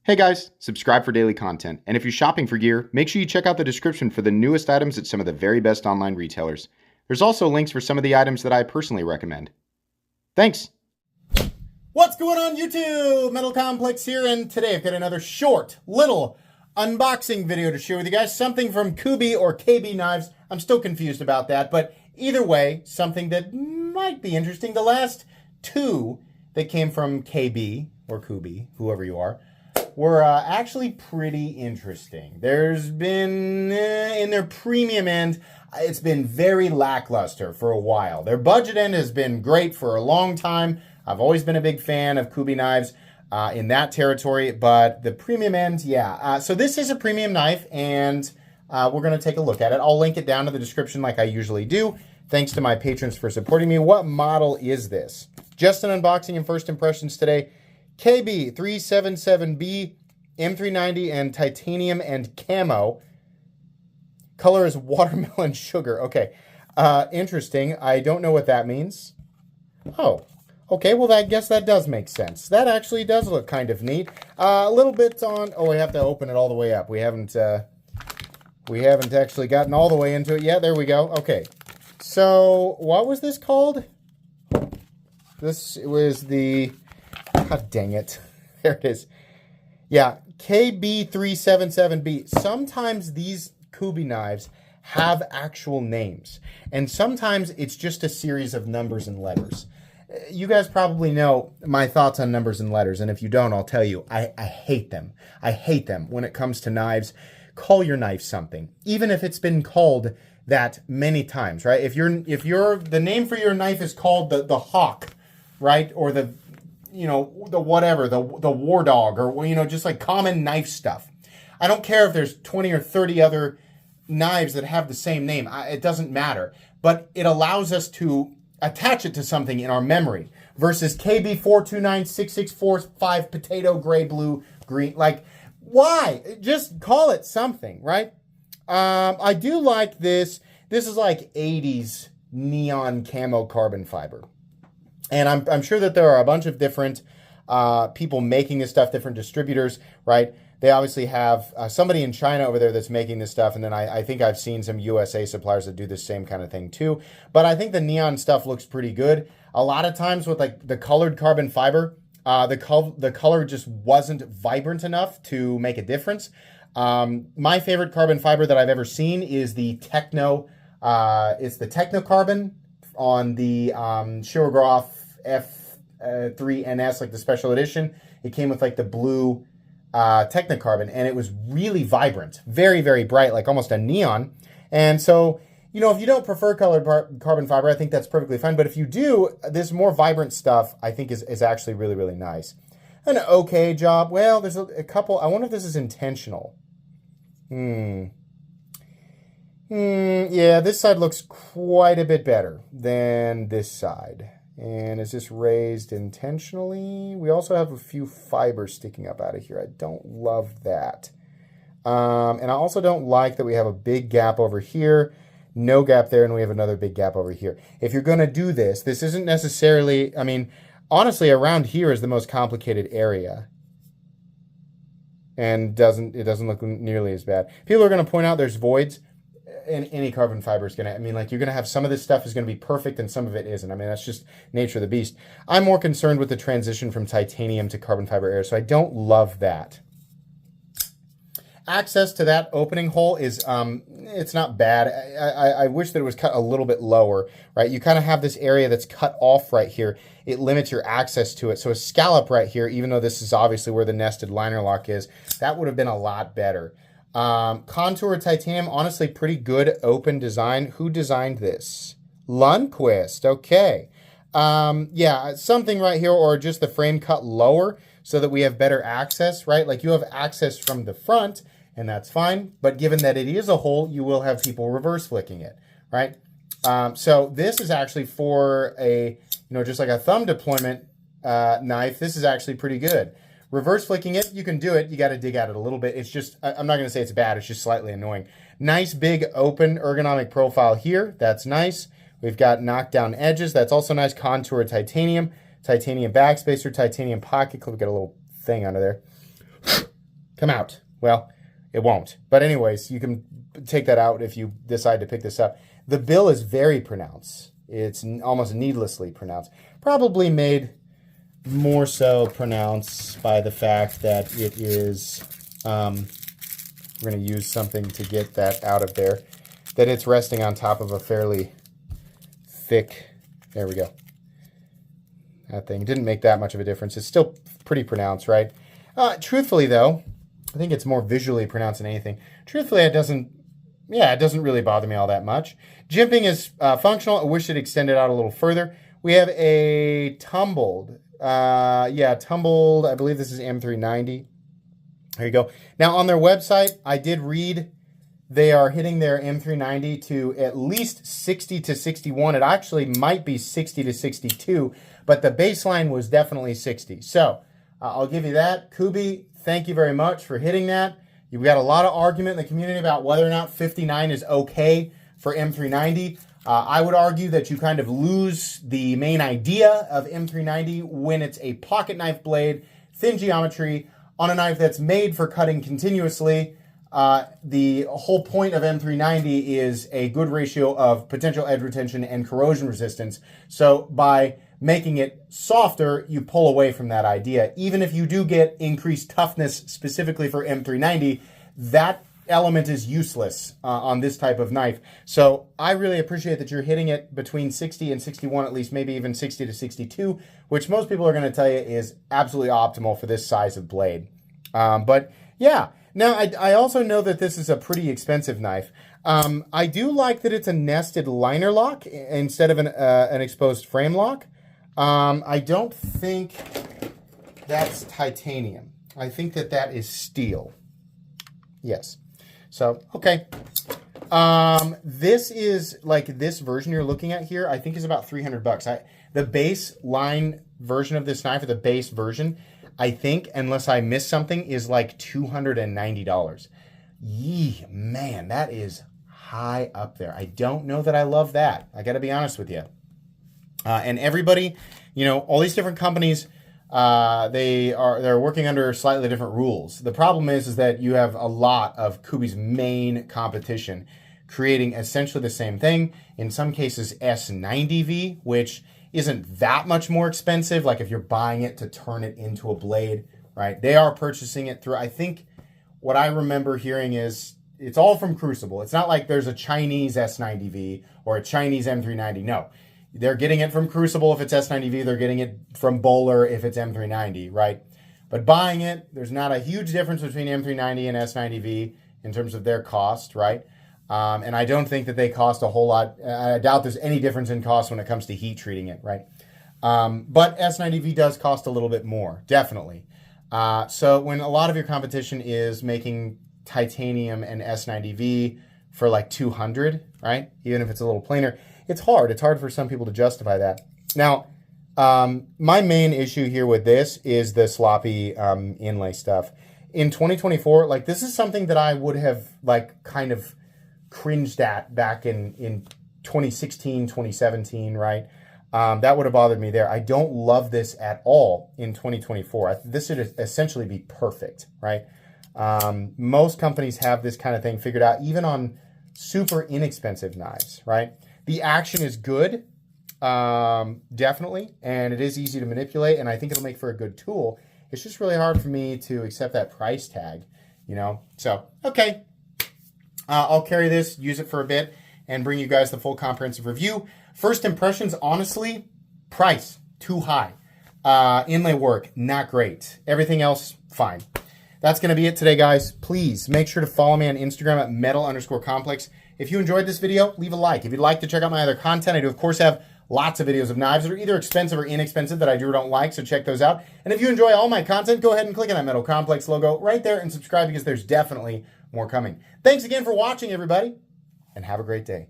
Hey guys, subscribe for daily content, and if you're shopping for gear, make sure you check out the description for the newest items at some of the very best online retailers. There's also links for some of the items that I personally recommend. Thanks! What's going on YouTube? Metal Complex here, and today I've got another short, little unboxing video to share with you guys. Something from Kubey or KB knives. I'm still confused about that, but either way, something that might be interesting. The last two that came from KB or Kubey, whoever you are, were actually pretty interesting. There's been, in their premium end, it's been very lackluster for a while. Their budget end has been great for a long time. I've always been a big fan of Kubey knives in that territory, but the premium end, yeah. So this is a premium knife, and we're going to take a look at it. I'll link it down in the description like I usually do. Thanks to my patrons for supporting me. What model is this? Just an unboxing and first impressions today. KB377B, M390, and titanium and camo. Color is watermelon sugar. Okay, interesting. I don't know what that means. Oh, okay, well, I guess that does make sense. That actually does look kind of neat. A little bit on, oh, we have to open it all the way up. We haven't actually gotten all the way into it yet. There we go. Okay, so what was this called? This was the... God dang it. There it is. Yeah, KB377B. Sometimes these Kubey knives have actual names, and sometimes it's just a series of numbers and letters. You guys probably know my thoughts on numbers and letters, and if you don't, I'll tell you, I hate them. I hate them when it comes to knives. Call your knife something, even if it's been called that many times, right? If the name for your knife is called the Hawk, right, or the whatever, the War Dog, or, just like common knife stuff. I don't care if there's 20 or 30 other knives that have the same name. It doesn't matter. But it allows us to attach it to something in our memory versus KB429664 potato, gray, blue, green. Like, why? Just call it something, right? I do like this. This is like 80s neon camo carbon fiber. And I'm sure that there are a bunch of different people making this stuff, different distributors, right? They obviously have somebody in China over there that's making this stuff. And then I think I've seen some USA suppliers that do the same kind of thing too. But I think the neon stuff looks pretty good. A lot of times with like the colored carbon fiber, the color just wasn't vibrant enough to make a difference. My favorite carbon fiber that I've ever seen is the Techno, it's the Techno Carbon on the Shirograph F3NS, like the special edition. It came with like the blue Technicarbon, and it was really vibrant, very, very bright, like almost a neon. And so, if you don't prefer colored carbon fiber, I think that's perfectly fine. But if you do, this more vibrant stuff, I think is actually really, really nice. An okay job. Well, there's a couple. I wonder if this is intentional. Yeah, this side looks quite a bit better than this side. And is this raised intentionally? We also have a few fibers sticking up out of here. I don't love that. And I also don't like that we have a big gap over here, no gap there, and we have another big gap over here. If you're going to do this, this isn't necessarily, honestly, around here is the most complicated area. And it doesn't look nearly as bad. People are going to point out there's voids. And any carbon fiber is going to, you're going to have some of this stuff is going to be perfect and some of it isn't. That's just nature of the beast. I'm more concerned with the transition from titanium to carbon fiber air, so I don't love that. Access to that opening hole is, it's not bad. I wish that it was cut a little bit lower, right? You kind of have this area that's cut off right here. It limits your access to it. So a scallop right here, even though this is obviously where the nested liner lock is, that would have been a lot better. Contour titanium, honestly, pretty good open design. Who designed this? Lundquist. Okay. Yeah, something right here, or just the frame cut lower so that we have better access, right? Like you have access from the front, and that's fine. But given that it is a hole, you will have people reverse flicking it, right? So this is actually for a, just like a thumb deployment knife. This is actually pretty good. Reverse flicking it, you can do it. You got to dig at it a little bit. It's just, I'm not going to say it's bad. It's just slightly annoying. Nice big open ergonomic profile here. That's nice. We've got knockdown edges. That's also nice. Contour titanium. Titanium backspacer. Titanium pocket clip. We've got a little thing under there. come out. Well, it won't. But anyways, you can take that out if you decide to pick this up. The bill is very pronounced. It's almost needlessly pronounced. Probably made more so pronounced by the fact that it is, we're going to use something to get that out of there, that it's resting on top of a fairly thick, there we go. That thing didn't make that much of a difference. It's still pretty pronounced, right? Truthfully, though, I think it's more visually pronounced than anything. Truthfully, it doesn't really bother me all that much. Jimping is functional. I wish it extended out a little further. We have a tumbled, tumbled, I believe this is M390. There you go. Now, on their website, I did read they are hitting their M390 to at least 60 to 61. It actually might be 60 to 62, but the baseline was definitely 60. So I'll give you that. Kubey, thank you very much for hitting that. You've got a lot of argument in the community about whether or not 59 is okay for M390. I would argue that you kind of lose the main idea of M390 when it's a pocket knife blade, thin geometry, on a knife that's made for cutting continuously. The whole point of M390 is a good ratio of potential edge retention and corrosion resistance. So by making it softer, you pull away from that idea. Even if you do get increased toughness specifically for M390, that element is useless on this type of knife. So I really appreciate that you're hitting it between 60 and 61, at least maybe even 60 to 62, which most people are going to tell you is absolutely optimal for this size of blade. But yeah, now I also know that this is a pretty expensive knife. I do like that it's a nested liner lock instead of an exposed frame lock. I don't think that's titanium. I think that is steel. Yes. So, okay. This is like this version you're looking at here, I think is about $300. The base line version of this knife, or the base version, I think, unless I missed something, is like $290. Yee, man, that is high up there. I don't know that I love that. I got to be honest with you. And everybody, all these different companies, they're working under slightly different rules. The problem is that you have a lot of Kubey's main competition creating essentially the same thing. In some cases, S90V, which isn't that much more expensive. Like if you're buying it to turn it into a blade, right? They are purchasing it through, I think what I remember hearing is it's all from Crucible. It's not like there's a Chinese S90V or a Chinese M390. No. They're getting it from Crucible if it's S90V. They're getting it from Bowler if it's M390, right? But buying it, there's not a huge difference between M390 and S90V in terms of their cost, right? And I don't think that they cost a whole lot. I doubt there's any difference in cost when it comes to heat treating it, right? But S90V does cost a little bit more, definitely. So when a lot of your competition is making titanium and S90V for like 200, right? Even if it's a little plainer, it's hard. It's hard for some people to justify that. Now, my main issue here with this is the sloppy inlay stuff. In 2024, like this is something that I would have like kind of cringed at back in 2016, 2017, right? That would have bothered me there. I don't love this at all in 2024. This should essentially be perfect, right? Most companies have this kind of thing figured out, even on super inexpensive knives, right? The action is good, definitely, and it is easy to manipulate, and I think it'll make for a good tool. It's just really hard for me to accept that price tag, So, okay, I'll carry this, use it for a bit, and bring you guys the full comprehensive review. First impressions, honestly, price, too high. Inlay work, not great. Everything else, fine. That's going to be it today, guys. Please make sure to follow me on Instagram at metal_complex. If you enjoyed this video, leave a like. If you'd like to check out my other content, I do, of course, have lots of videos of knives that are either expensive or inexpensive that I do or don't like, so check those out. And if you enjoy all my content, go ahead and click on that Metal Complex logo right there and subscribe because there's definitely more coming. Thanks again for watching, everybody, and have a great day.